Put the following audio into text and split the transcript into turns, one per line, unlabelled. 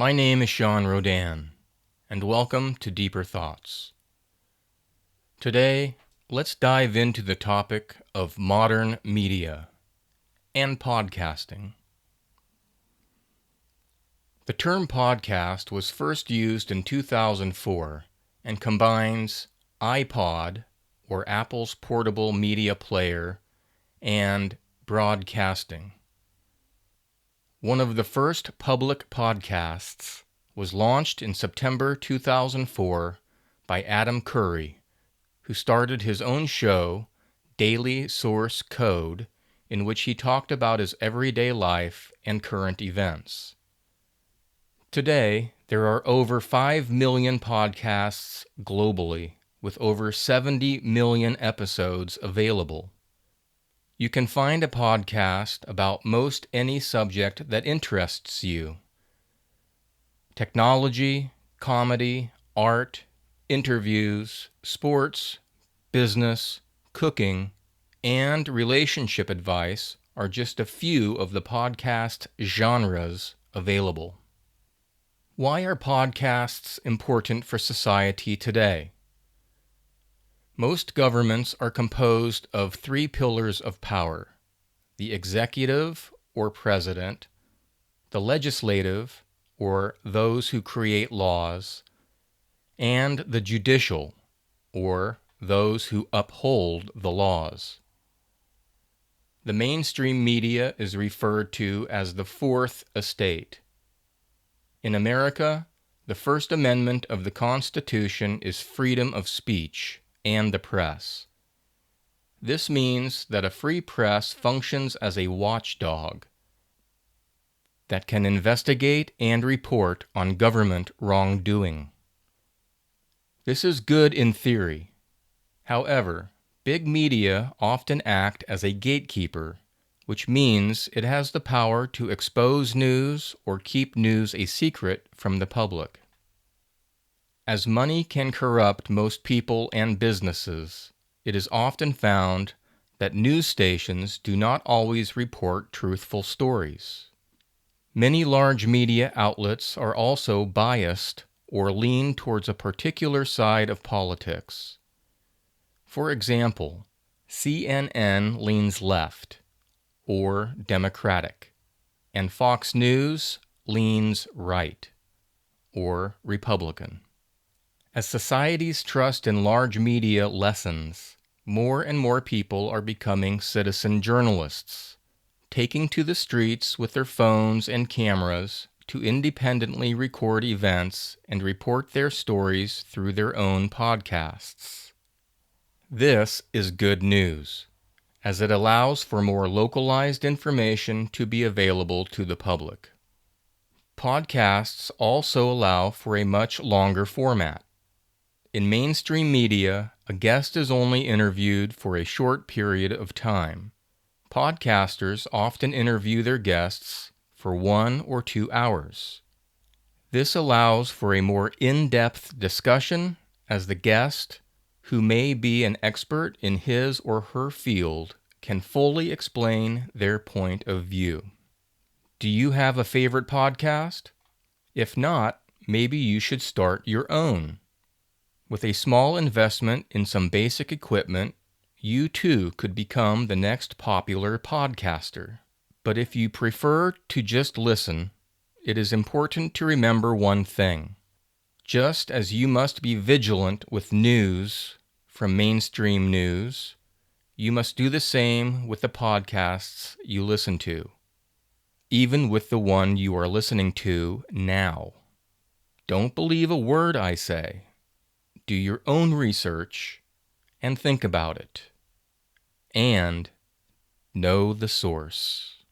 My name is Shawn Rodin, and welcome to Deeper Thoughts. Today, let's dive into the topic of modern media and podcasting. The term podcast was first used in 2004 and combines iPod, or Apple's portable media player, and broadcasting. One of the first public podcasts was launched in September 2004 by Adam Curry, who started his own show, Daily Source Code, in which he talked about his everyday life and current events. Today, there are over 5 million podcasts globally, with over 70 million episodes available. You can find a podcast about most any subject that interests you. Technology, comedy, art, interviews, sports, business, cooking, and relationship advice are just a few of the podcast genres available. Why are podcasts important for society today? Most governments are composed of 3 pillars of power: the executive, or president, the legislative, or those who create laws, and the judicial, or those who uphold the laws. The mainstream media is referred to as the Fourth Estate. In America, the First Amendment of the Constitution is freedom of speech and the press. This means that a free press functions as a watchdog that can investigate and report on government wrongdoing. This is good in theory. However, big media often act as a gatekeeper, which means it has the power to expose news or keep news a secret from the public. As money can corrupt most people and businesses, it is often found that news stations do not always report truthful stories. Many large media outlets are also biased or lean towards a particular side of politics. For example, CNN leans left, or Democratic, and Fox News leans right, or Republican. As society's trust in large media lessens, more and more people are becoming citizen journalists, taking to the streets with their phones and cameras to independently record events and report their stories through their own podcasts. This is good news, as it allows for more localized information to be available to the public. Podcasts also allow for a much longer format. In mainstream media, a guest is only interviewed for a short period of time. Podcasters often interview their guests for 1 or 2 hours. This allows for a more in-depth discussion, as the guest, who may be an expert in his or her field, can fully explain their point of view. Do you have a favorite podcast? If not, maybe you should start your own. With a small investment in some basic equipment, you too could become the next popular podcaster. But if you prefer to just listen, it is important to remember one thing. Just as you must be vigilant with news from mainstream news, you must do the same with the podcasts you listen to, even with the one you are listening to now. Don't believe a word I say. Do your own research and think about it. And know the source.